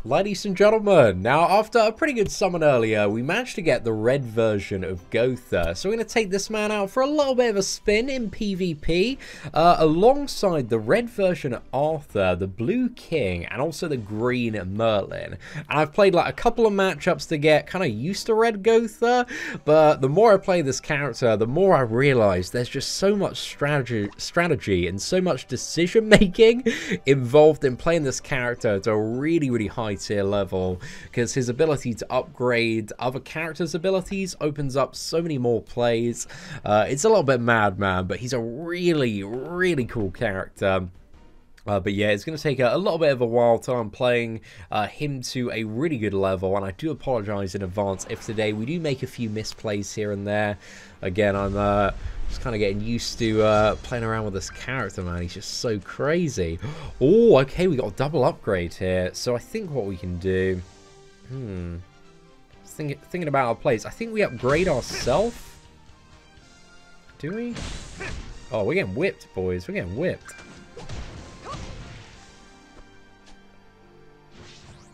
Ladies and gentlemen, now after a pretty good summon earlier, we managed to get the red version of Gowther. So we're going to take this man out for a little bit of a spin in PvP, alongside the red version of Arthur, the blue king, and also the green Merlin. And I've played like a couple of matchups to get kind of used to red Gowther, but the more I play this character, the more I realize there's just so much strategy and so much decision making involved in playing this character to a really high tier level, because his ability to upgrade other characters' abilities opens up so many more plays. It's a little bit mad, man, but he's a really cool character. But yeah, it's going to take a little bit of a while till I'm playing him to a really good level, and I do apologize in advance if today we do make a few misplays here and there. Again, I'm just kind of getting used to playing around with this character, man. He's just so crazy. Oh, okay, we got a double upgrade here. So I think what we can do... Thinking about our plays. I think we upgrade ourselves. Do we? Oh, we're getting whipped, boys. We're getting whipped.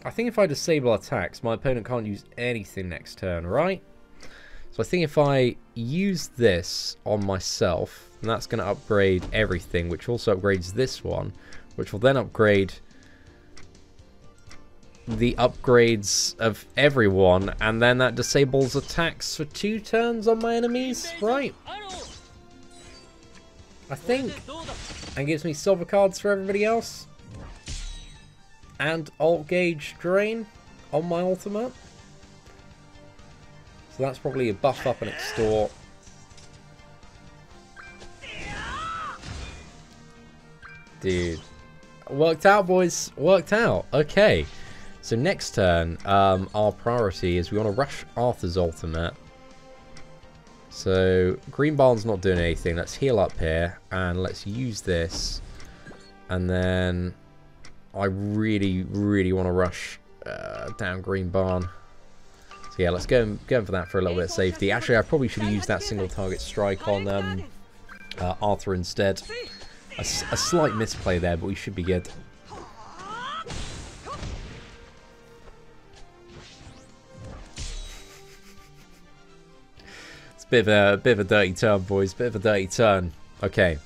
I think if I disable attacks, my opponent can't use anything next turn, right? So I think if I use this on myself, then that's going to upgrade everything, which also upgrades this one, which will then upgrade the upgrades of everyone, and then that disables attacks for 2 turns on my enemies, right? I think. And gives me silver cards for everybody else. And alt gauge drain on my ultimate. So that's probably a buff up and extort. Dude. Worked out, boys. Worked out. Okay. So next turn, our priority is we want to rush Arthur's ultimate. So Green Barn's not doing anything. Let's heal up here. And let's use this. And then I really want to rush down Green Barn. So yeah, let's go for that for a little bit of safety. Actually, I probably should have used that single target strike on Arthur instead. A slight misplay there, but we should be good. It's a bit of a dirty turn, boys. Bit of a dirty turn. Okay.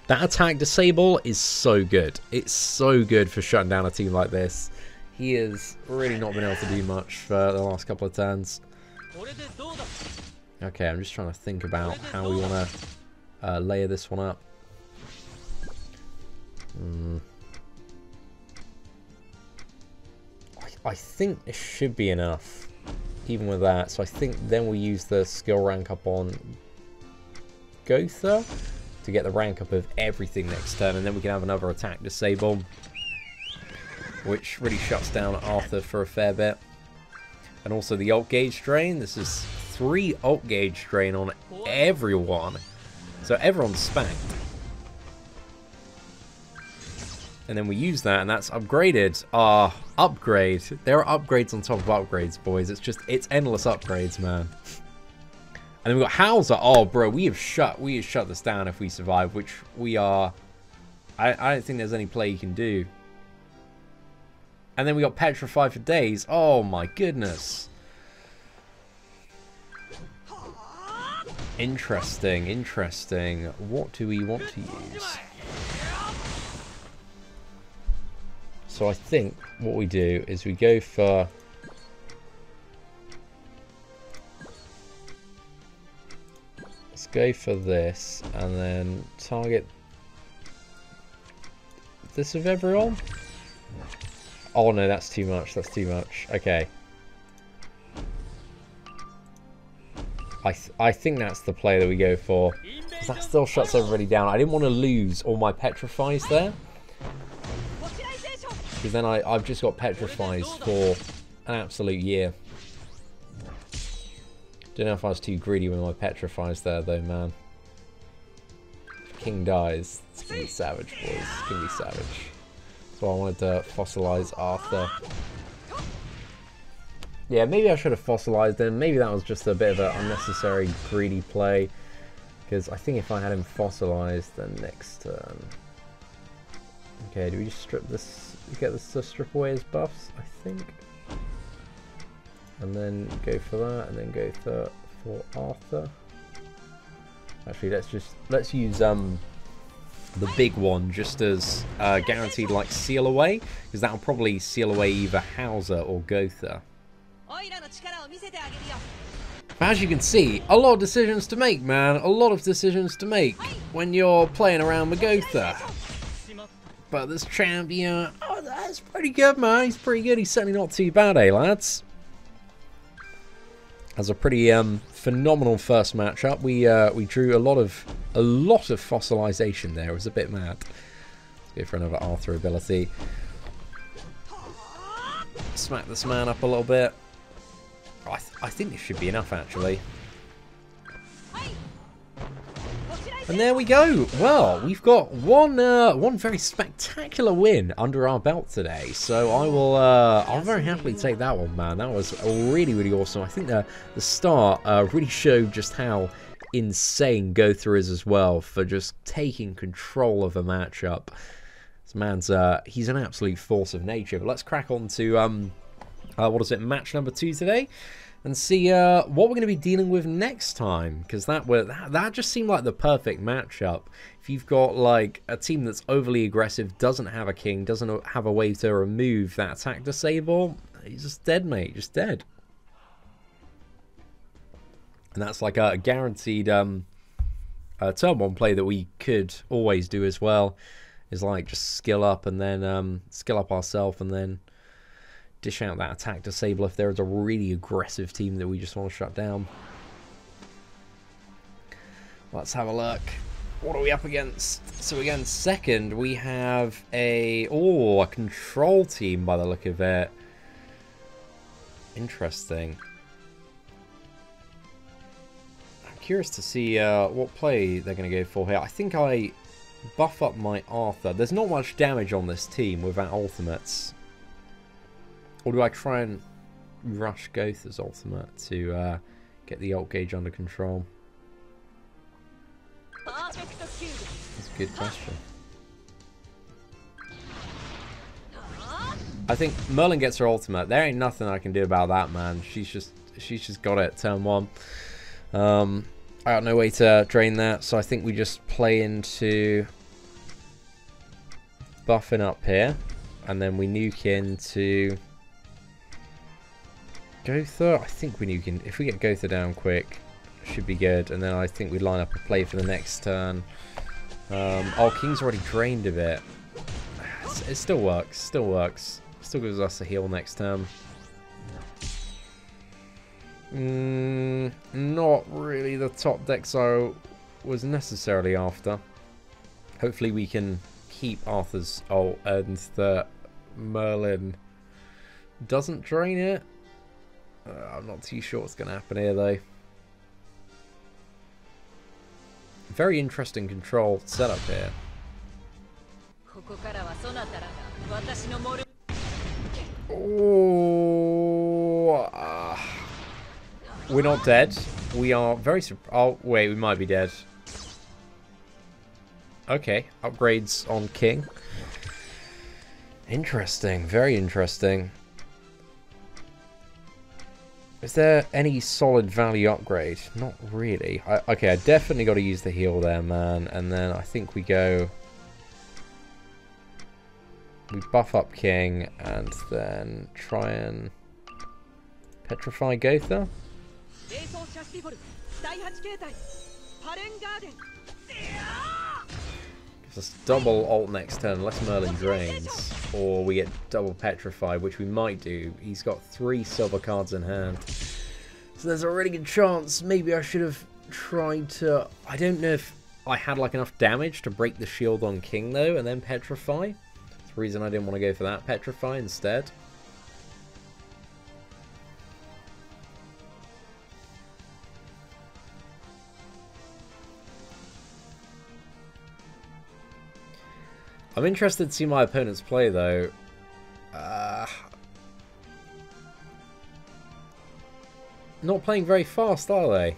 That attack disable is so good. It's so good for shutting down a team like this. He has really not been able to do much for the last couple of turns. Okay, I'm just trying to think about how we want to layer this one up. I think it should be enough, even with that. So I think then we'll use the skill rank up on Gowther to get the rank up of everything next turn, and then we can have another attack disable, which really shuts down Arthur for a fair bit. And also the alt gauge drain. This is 3 alt gauge drain on everyone, so everyone's spanked. And then we use that, and that's upgraded. Upgrade. There are upgrades on top of upgrades, boys. It's endless upgrades, man. And then we've got Hauser. Oh, bro, we have shut this down if we survive, which we are. I don't think there's any play you can do. And then we got Petrify for days. Oh my goodness. Interesting. What do we want to use? So I think what we do is we go for... Let's go for this, and then target this with everyone. Oh no, that's too much. That's too much. Okay. I think that's the play that we go for, because that still shuts everybody down. I didn't want to lose all my Petrifies there, because then I've just got Petrifies for an absolute year. Don't know if I was too greedy with my Petrifies there, though, man. If King dies, it's gonna be savage, boys. It's gonna be savage. So I wanted to fossilize Arthur. Yeah, maybe I should have fossilized him. Maybe that was just a bit of an unnecessary greedy play, because I think if I had him fossilized, then next turn... Okay, do we just strip this You get this to strip away his buffs, I think. And then go for that, and then go for Arthur. Actually, let's use the big one just as guaranteed, like, seal away, because that'll probably seal away either Hauser or Gowther. As you can see, a lot of decisions to make, man. A lot of decisions to make when you're playing around with Gowther. But this champion, oh, that's pretty good, man. He's pretty good. He's certainly not too bad, eh, lads? As a pretty phenomenal first matchup, we drew a lot of fossilization there. It was a bit mad. Let's go for another Arthur ability. Smack this man up a little bit. I think this should be enough, actually. And there we go. Well, we've got one very spectacular win under our belt today. So I'll very happily take that one, man. That was really, really awesome. I think the start really showed just how insane Gowther is as well for just taking control of a matchup. This man's he's an absolute force of nature. But let's crack on to what is it, match number 2 today, and see what we're going to be dealing with next time, because that just seemed like the perfect matchup. If you've got like a team that's overly aggressive, doesn't have a king, doesn't have a way to remove that attack disable, he's just dead, mate, just dead. And that's like a guaranteed turn 1 play that we could always do as well, is like just skill up and then skill up ourselves and then dish out that attack disable if there is a really aggressive team that we just want to shut down. Let's have a look. What are we up against? So against second, we have a control team by the look of it. Interesting. I'm curious to see what play they're going to go for here. I think I buff up my Arthur. There's not much damage on this team without ultimates. Or do I try and rush Gowther's ultimate to get the ult gauge under control? That's a good question. I think Merlin gets her ultimate. There ain't nothing I can do about that, man. She's just got it turn 1. I got no way to drain that, so I think we just play into buffing up here, and then we nuke into Gowther. I think we nuke in. If we get Gowther down quick, should be good. And then I think we line up a play for the next turn. Oh, King's already drained a bit. It still works. Still works. Still gives us a heal next turn. Not really the top decks I was necessarily after. Hopefully we can keep Arthur's ult and that Merlin doesn't drain it. I'm not too sure what's going to happen here, though. Very interesting control setup here. Oh, we're not dead. We are very... Oh, wait, we might be dead. Okay, upgrades on King. Interesting, very interesting. Is there any solid value upgrade? Not really. Okay, I definitely got to use the heal there, man. And then I think we go... We buff up King and then try and petrify Gowther. Gives us double ult next turn unless Merlin drains. Or we get double petrified, which we might do. He's got 3 silver cards in hand. So there's a really good chance. Maybe I should have tried to... I don't know if I had like enough damage to break the shield on King though, and then petrify. That's the reason I didn't want to go for that. Petrify instead. I'm interested to see my opponents play, though. Not playing very fast, are they?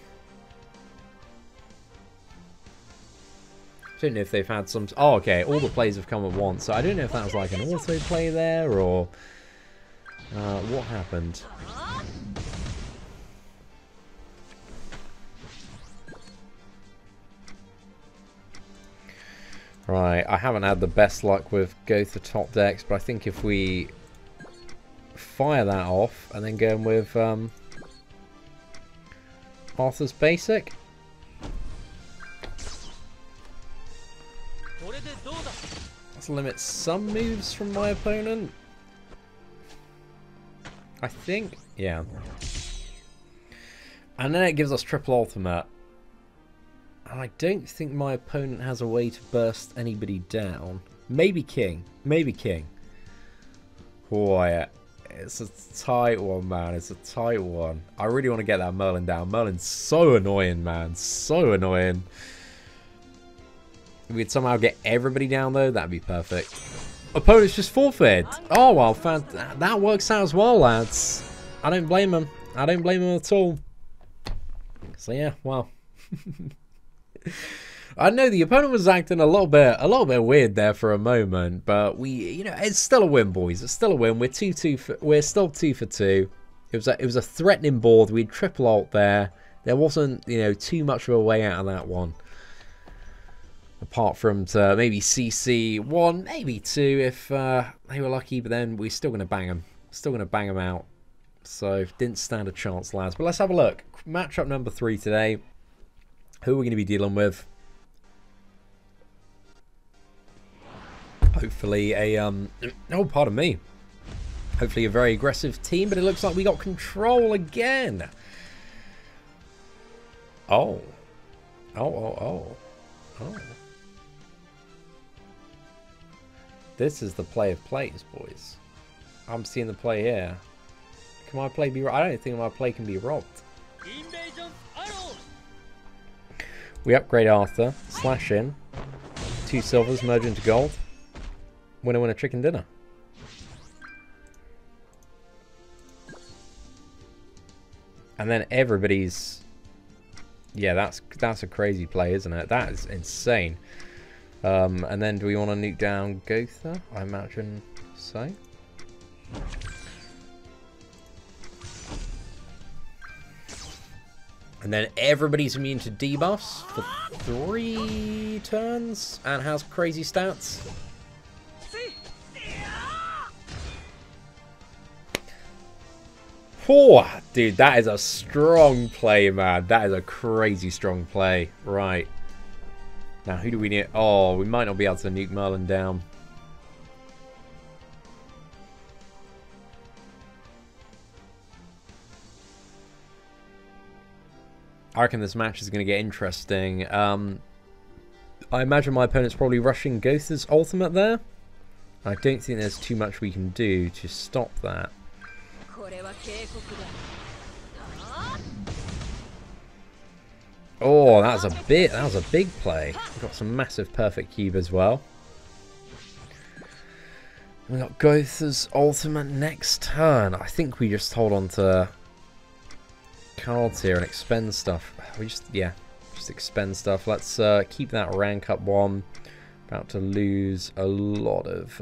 I don't know if they've had some... Oh, okay, all the plays have come at once, so I don't know if that was like an auto-play there, or... what happened? Right, I haven't had the best luck with Gowther top decks, but I think if we fire that off and then go in with Arthur's Basic. Let's limit some moves from my opponent. I think, yeah. And then it gives us triple ultimate. And I don't think my opponent has a way to burst anybody down. Maybe King. Maybe King. Boy, it's a tight one, man. It's a tight one. I really want to get that Merlin down. Merlin's so annoying, man. So annoying. If we'd somehow get everybody down, though, that'd be perfect. Opponent's just forfeit. Oh, well, that works out as well, lads. I don't blame him. I don't blame him at all. So, yeah, well. I know the opponent was acting a little bit weird there for a moment, but you know, it's still a win, boys. It's still a win. We're we're still 2 for 2. It was a threatening board. We had triple ult there. There wasn't, you know, too much of a way out of that one. Apart from to maybe CC 1, maybe 2 if they were lucky, but then we're still going to bang them. Still going to bang them out. So, didn't stand a chance, lads. But let's have a look. Matchup number 3 today. Who are we going to be dealing with? Hopefully a, oh, pardon me. Hopefully a very aggressive team, but it looks like we got control again. Oh. Oh. This is the play of plays, boys. I'm seeing the play here. Can my play be... I don't think my play can be robbed. We upgrade Arthur. Slash in. 2 silvers merge into gold. Winner, winner, chicken dinner. And then everybody's... Yeah, that's a crazy play, isn't it? That is insane. And then do we want to nuke down Gowther? I imagine so. And then everybody's immune to debuffs for 3 turns and has crazy stats. Oh, dude, that is a strong play, man. That is a crazy strong play. Right. Now, who do we need? Oh, we might not be able to nuke Merlin down. I reckon this match is going to get interesting. I imagine my opponent's probably rushing Gowther's ultimate there. I don't think there's too much we can do to stop that. Oh, that was a big play. We've got some massive perfect cube as well. We got Gowther's ultimate next turn. I think we just hold on to cards here and expend stuff. We just expend stuff. Let's keep that rank up 1. About to lose a lot of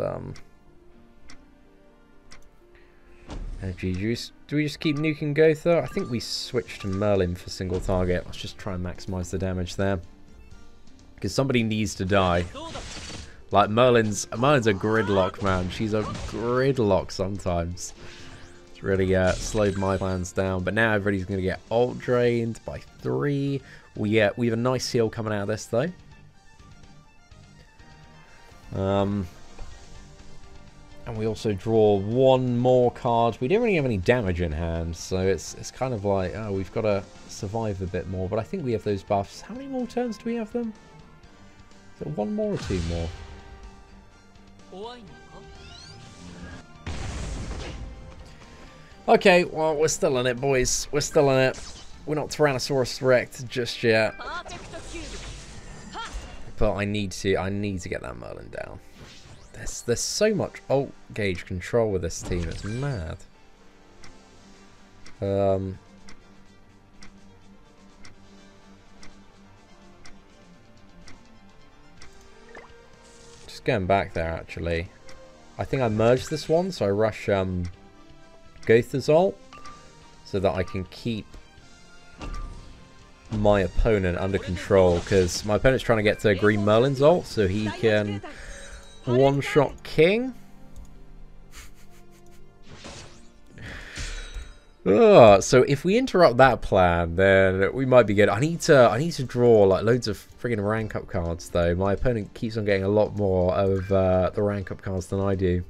energy. Do we just keep nuking Gowther? I think we switched to Merlin for single target. Let's just try and maximize the damage there. Because somebody needs to die. Like Merlin's a gridlock, man. She's a gridlock sometimes. It's really slowed my plans down. But now everybody's going to get ult drained by 3. We have a nice heal coming out of this though. And we also draw 1 more card. We don't really have any damage in hand, so it's kind of like, oh, we've got to survive a bit more. But I think we have those buffs. How many more turns do we have them? Is it 1 more or 2 more? Okay, well, we're still in it, boys. We're still in it. We're not Tyrannosaurus Rex just yet. But I need to get that Merlin down. There's so much ult gauge control with this team, it's mad. going back there, actually. I think I merged this one, so I rush Gowther's ult, so that I can keep my opponent under control, because my opponent's trying to get to Green Merlin's ult, so he can one-shot King. So if we interrupt that plan, then we might be good. I need to draw like loads of friggin' rank up cards, though. My opponent keeps on getting a lot more of the rank up cards than I do,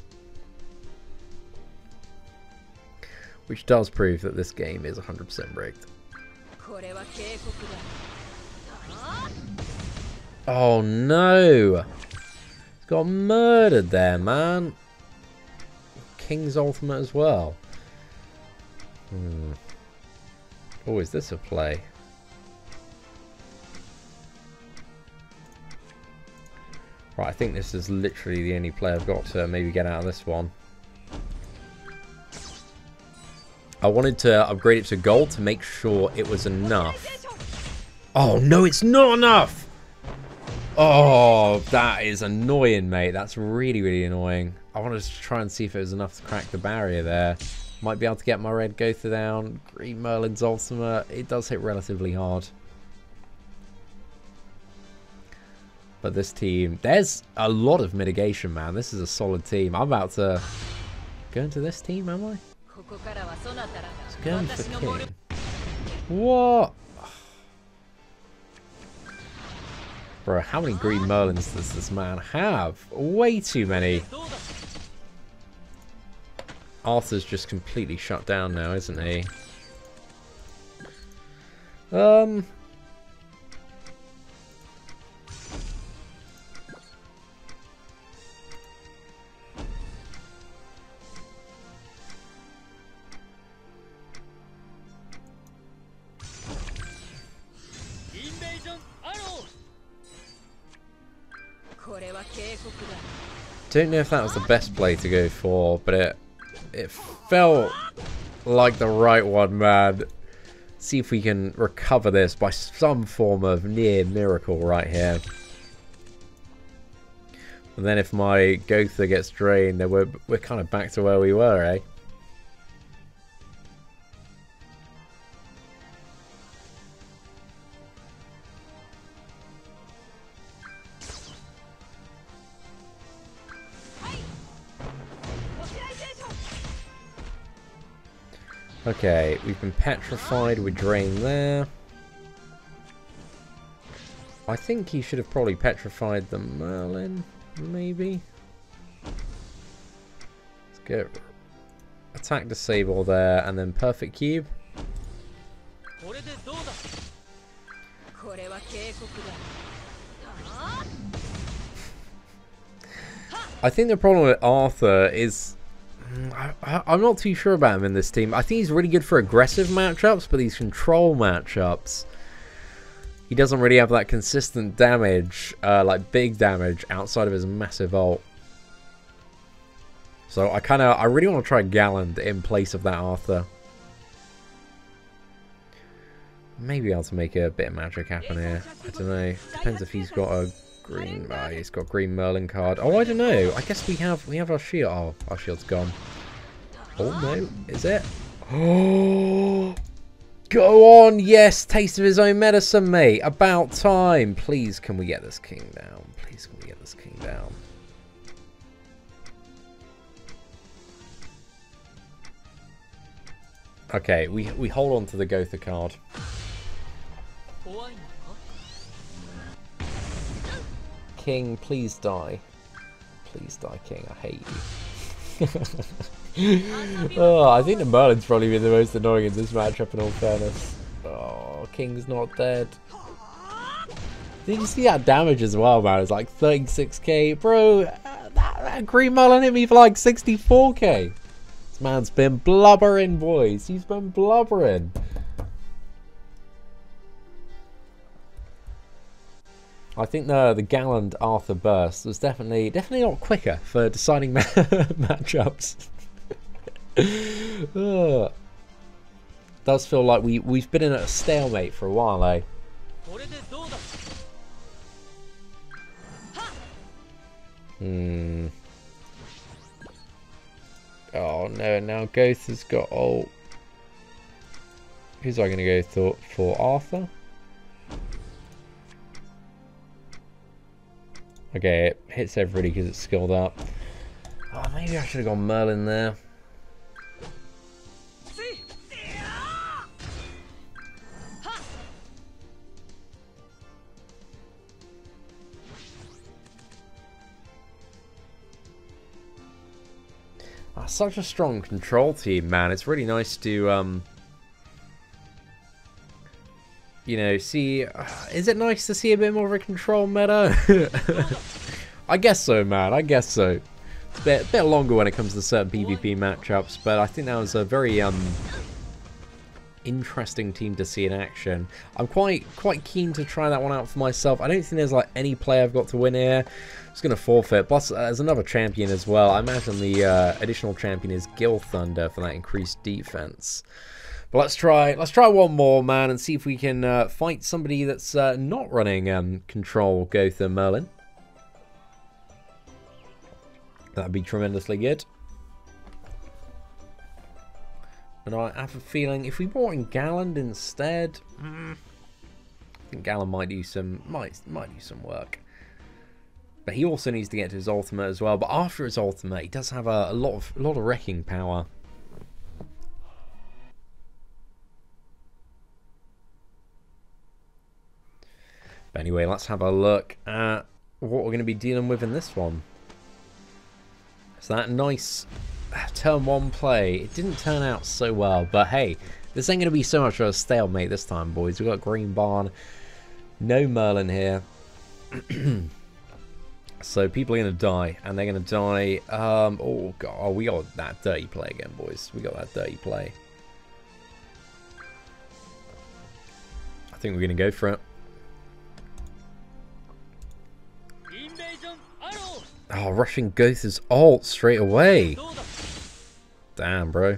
which does prove that this game is 100% rigged. Oh no! He's got murdered there, man. King's ultimate as well. Oh, is this a play? Right, I think this is literally the only play I've got to maybe get out of this one. I wanted to upgrade it to gold to make sure it was enough. Oh, no, it's not enough! Oh, that is annoying, mate. That's really, really annoying. I wanted to try and see if it was enough to crack the barrier there. Might be able to get my red Gowther down. Green Merlin's ultimate. It does hit relatively hard. But this team, there's a lot of mitigation, man. This is a solid team. I'm about to go into this team, am I? It's going for King. What? Bro, how many Green Merlins does this man have? Way too many. Arthur's just completely shut down now, isn't he? Don't know if that was the best play to go for, but it felt like the right one, man. See if we can recover this by some form of near miracle right here. And then if my Gowther gets drained, then we're kind of back to where we were, eh? Okay, we've been petrified, we're drained there. I think he should have probably petrified the Merlin, maybe. Let's go. Attack disable there, and then perfect cube. I think the problem with Arthur is I'm not too sure about him in this team. I think he's really good for aggressive matchups, but these control matchups, he doesn't really have that consistent damage, like big damage, outside of his massive ult. So I really want to try Galland in place of that Arthur. Maybe able to make a bit of magic happen here. I don't know. Depends if he's got a green. He's got Green Merlin card. Oh, I don't know. I guess we have our shield. Oh, our shield's gone. Oh no, is it? Oh, go on! Yes, taste of his own medicine, mate. About time. Please, can we get this king down? Please, can we get this king down? Okay, we hold on to the Gowther card. King, please die. Please die, King. I hate you. Oh, I think the Merlin's probably been the most annoying in this matchup, in all fairness. Oh, King's not dead. Did you see that damage as well, man? It's like 36k. Bro, that Green Merlin hit me for like 64k. This man's been blubbering, boys. He's been blubbering. I think the Galland Arthur burst was definitely a lot quicker for deciding matchups. Does feel like we've been in a stalemate for a while, eh? Hmm. Oh no, now Gowther's got ult. Who's I going to go for? Arthur? Okay, it hits everybody because it's skilled up. Oh, maybe I should have gone Merlin there. Oh, such a strong control team, man. It's really nice to, you know, see... is it nice to see a bit more of a control meta? I guess so, man. I guess so. It's a bit longer when it comes to certain PvP matchups, but I think that was a very interesting team to see in action. I'm quite keen to try that one out for myself. I don't think there's like any play I've got to win here. I'm just gonna forfeit. Plus, there's another champion as well. I imagine the additional champion is Gowther for that increased defense. But let's try one more, man, and see if we can fight somebody that's not running control Gowther Merlin. That'd be tremendously good. But I have a feeling if we brought in Galland instead, I think Galland might do some work. But he also needs to get to his ultimate as well. But after his ultimate, he does have a lot of wrecking power. But anyway, let's have a look at what we're going to be dealing with in this one. So that nice turn 1 play, it didn't turn out so well, but hey, this ain't going to be so much of a stalemate this time, boys. We've got Green Barn, no Merlin here. So people are going to die, and they're going to die, oh god, we got that dirty play again, boys. We got that dirty play. I think we're going to go for it. Oh, rushing Gowther's ult straight away. Damn, bro.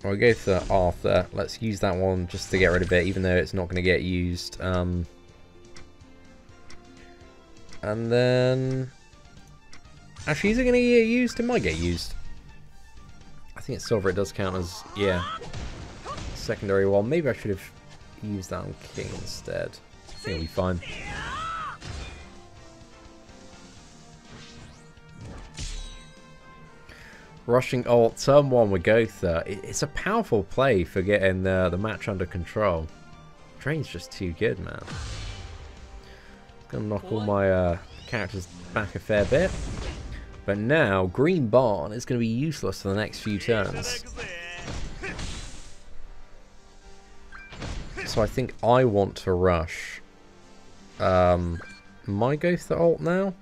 I'll go for Arthur. Let's use that one just to get rid of it, even though it's not going to get used. And then... actually, is it going to get used? It might get used. I think it's silver. It does count as, yeah, secondary one. Maybe I should have used that on King instead. I think it'll be fine. Rushing ult, turn 1 with Gowther. It's a powerful play for getting the match under control. Drain's just too good, man. Gonna knock all my characters back a fair bit. But now, Green Barn is going to be useless for the next few turns. So I think I want to rush my Gowther ult now.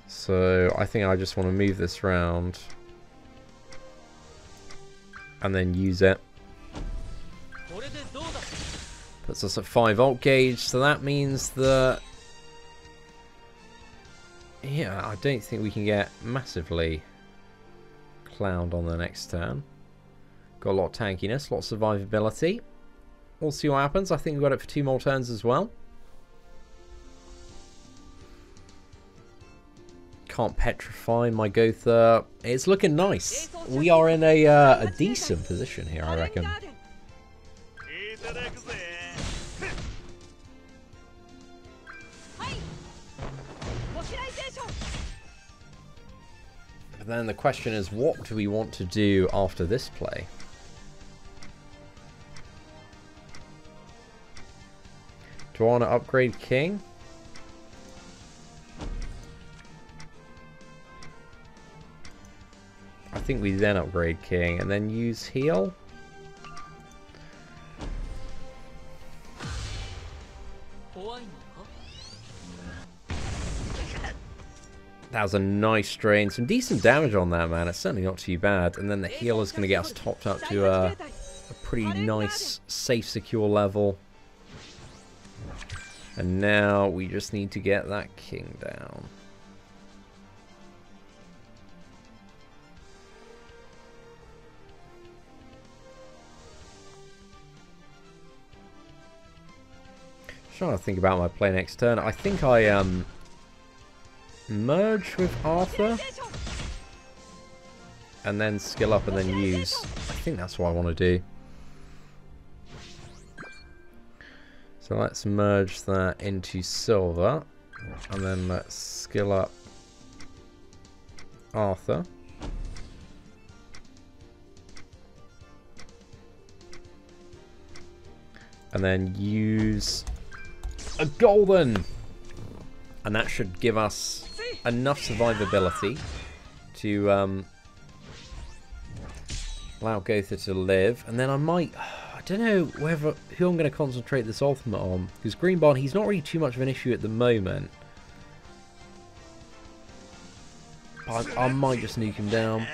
So I think I just want to move this round and then use it. Puts us at 5 ult gauge, so that means that, yeah, I don't think we can get massively clowned on the next turn. Got a lot of tankiness, a lot of survivability. We'll see what happens. I think we've got it for 2 more turns as well. Can't petrify my Gowther. It's looking nice. We are in a decent position here, I reckon. But then the question is, what do we want to do after this play? Do I want to upgrade King? I think we then upgrade King and then use heal. That was a nice drain. Some decent damage on that, man. It's certainly not too bad. And then the heal is going to get us topped up to a pretty nice, safe, secure level. And now we just need to get that King down. trying to think about my play next turn. I think I merge with Arthur and then skill up and then use. I think that's what I want to do. So let's merge that into silver and then let's skill up Arthur. And then use a golden. And that should give us enough survivability to allow Gowther to live. And then I might, I don't know who I'm going to concentrate this ultimate on. Because Green Barn, he's not really too much of an issue at the moment. But I might just nuke him down.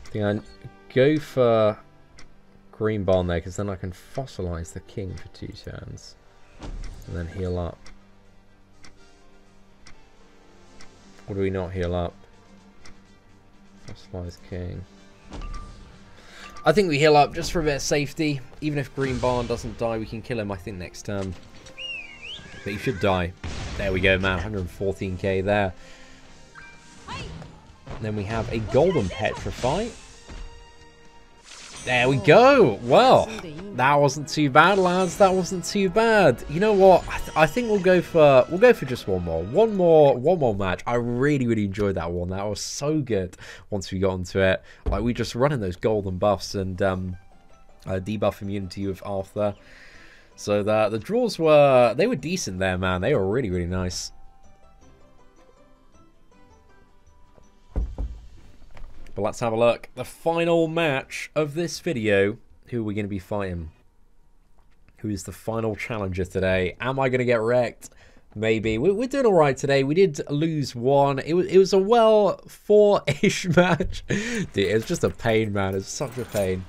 I think I go for Green Barn there, because then I can fossilize the king for 2 turns. And then heal up. Or do we not heal up? Fossilize king. I think we heal up just for a bit of safety. Even if Green Barn doesn't die, we can kill him, I think, next turn. But he should die. There we go, man. 114k there. Then we have a golden petrify. There we go. Well, that wasn't too bad, lads. That wasn't too bad. You know what? I think we'll go for just one more. One more match. I really enjoyed that one. That was so good. Once we got into it, like we just running those golden buffs and debuff immunity with Arthur. So the draws were decent there, man. They were really nice. But let's have a look. The final match of this video. Who are we going to be fighting? Who is the final challenger today? Am I going to get wrecked? Maybe. We're doing alright today. We did lose one. It was a well 4-ish match. Dude, it was just a pain, man. It's such a pain.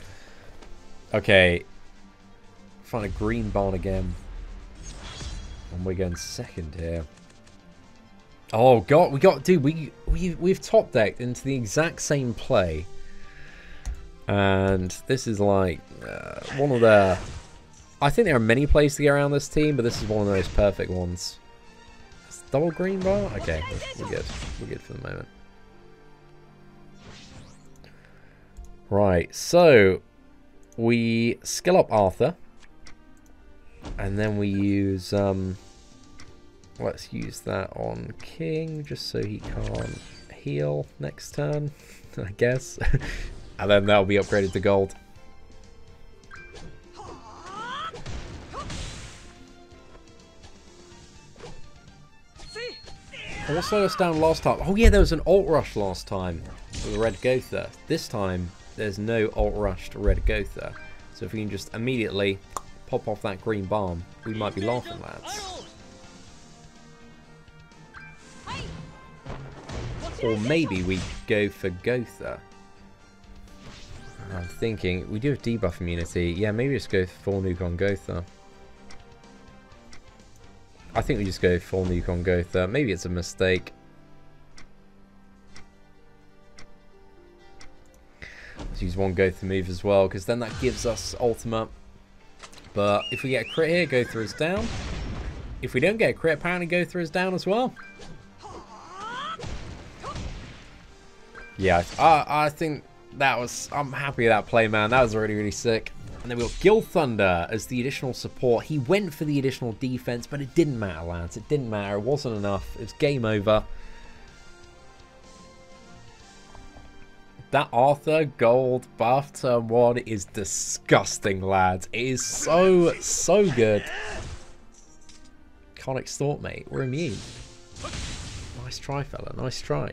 Okay. Find a Green Barn again. And we're going second here. Oh god, we've top decked into the exact same play, and this is like one of the. I think there are many plays to get around this team, but this is one of the most perfect ones. It's double Green Bar. Okay, we're good. We're good for the moment. Right, so we skill up Arthur, and then we use let's use that on King, just so he can't heal next turn, I guess. And then that'll be upgraded to gold. What slowed us down last time? Oh yeah, there was an ult rush last time with the red Gowther. This time, there's no ult rushed red Gowther. So if we can just immediately pop off that Green Barn, we might be laughing, lads. Or maybe we go for Gowther. I'm thinking, we do have debuff immunity. Yeah, maybe just go full nuke on Gowther. I think we just go full nuke on Gowther. Maybe it's a mistake. Let's use one Gowther move as well, because then that gives us ultimate. But if we get a crit here, Gowther is down. If we don't get a crit, apparently Gowther is down as well. Yeah, I think that was... I'm happy with that play, man. That was really sick. And then we got Gil Thunder as the additional support. He went for the additional defense, but it didn't matter, lads. It didn't matter. It wasn't enough. It was game over. That Arthur gold buff turn 1 is disgusting, lads. It is so good. Can't extort, mate. We're immune. Nice try, fella. Nice try.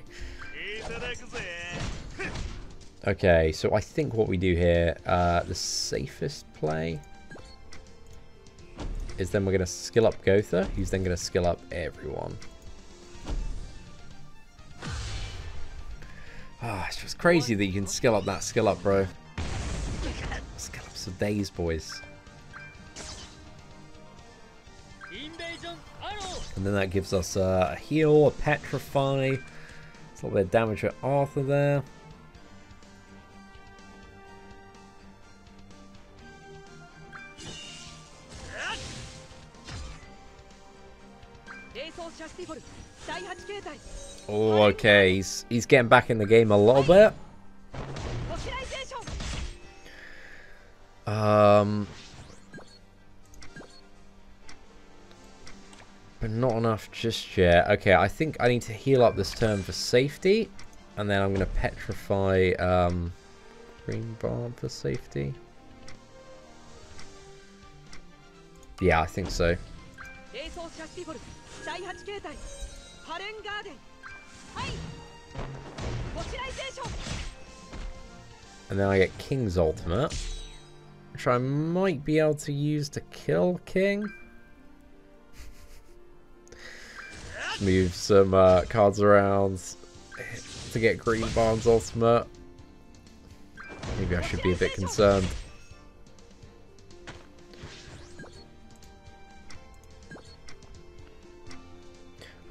Okay, so I think what we do here, the safest play is then we're going to skill up Gowther, who's then going to skill up everyone. Ah, it's just crazy that you can skill up that skill up, bro. Skill ups for days, boys. And then that gives us a heal, a petrify. It's a little bit of damage at Arthur there. Oh, okay, he's getting back in the game a little bit. But not enough just yet. Okay, I think I need to heal up this turn for safety. And then I'm going to petrify Green Barb for safety. Yeah, I think so. And then I get King's ultimate, which I might be able to use to kill King. Move some cards around to get Green Barn's ultimate. Maybe I should be a bit concerned.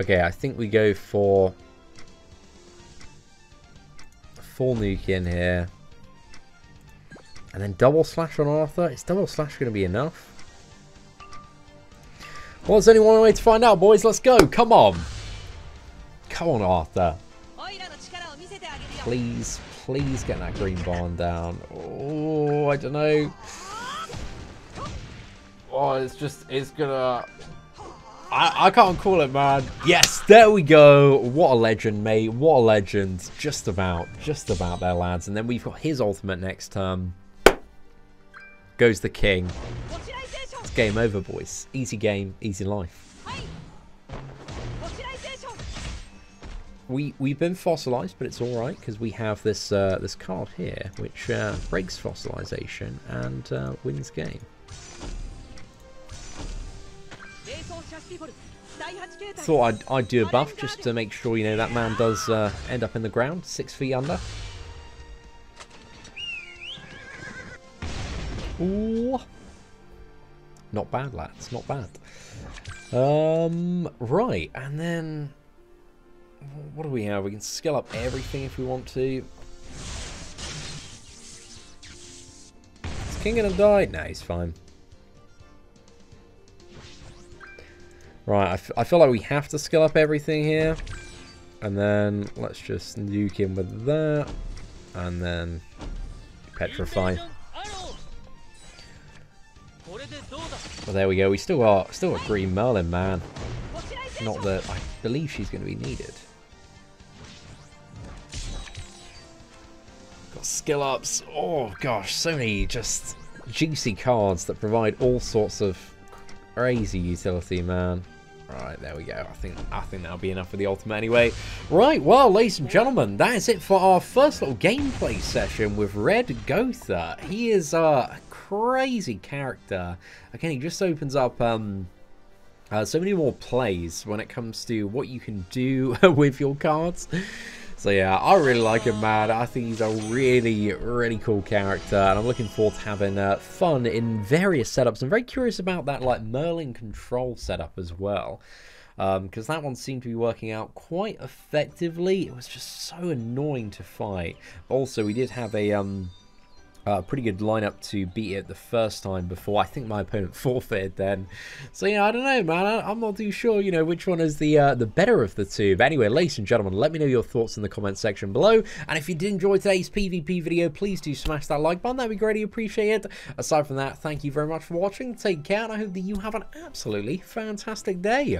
Okay, I think we go for a full nuke in here. And then double slash on Arthur. Is double slash going to be enough? Well, there's only one way to find out, boys. Let's go. Come on. Come on, Arthur. Please, please get that Green Barn down. Oh, I don't know. Oh, it's gonna... I can't call it, man. Yes, there we go. What a legend, mate. What a legend. Just about there, lads. And then we've got his ultimate next turn. Goes the King. It's game over, boys. Easy game, easy life. We've been fossilized, but it's all right because we have this this card here, which breaks fossilization and wins game. Thought I'd do a buff just to make sure, you know, that man does end up in the ground 6 feet under. Ooh. Not bad, lads. Not bad. Right, and then what do we have? We can skill up everything if we want to. Is King gonna die? No, he's fine. Right, I feel like we have to skill up everything here. And then let's just nuke him with that. And then petrify. Well, there we go. We still got Green Merlin, man. Not that I believe she's going to be needed. Got skill ups. Oh gosh, so many just juicy cards that provide all sorts of crazy utility, man. Right, there we go. I think that'll be enough for the ultimate anyway. Right, well, ladies and gentlemen, that is it for our first little gameplay session with Red Gowther. He is a crazy character. Again, he just opens up so many more plays when it comes to what you can do with your cards. So yeah, I really like him, man. I think he's a really, really cool character, and I'm looking forward to having fun in various setups. I'm very curious about that like Merlin control setup as well, because that one seemed to be working out quite effectively. It was just so annoying to fight. Also, we did have a pretty good lineup to beat it the first time before I think my opponent forfeited then. So yeah, I don't know, man. I'm not too sure, you know, which one is the better of the two. But anyway, ladies and gentlemen, let me know your thoughts in the comment section below. And if you did enjoy today's PvP video, please do smash that like button. That'd be greatly appreciated. Aside from that, thank you very much for watching. Take care, and I hope that you have an absolutely fantastic day.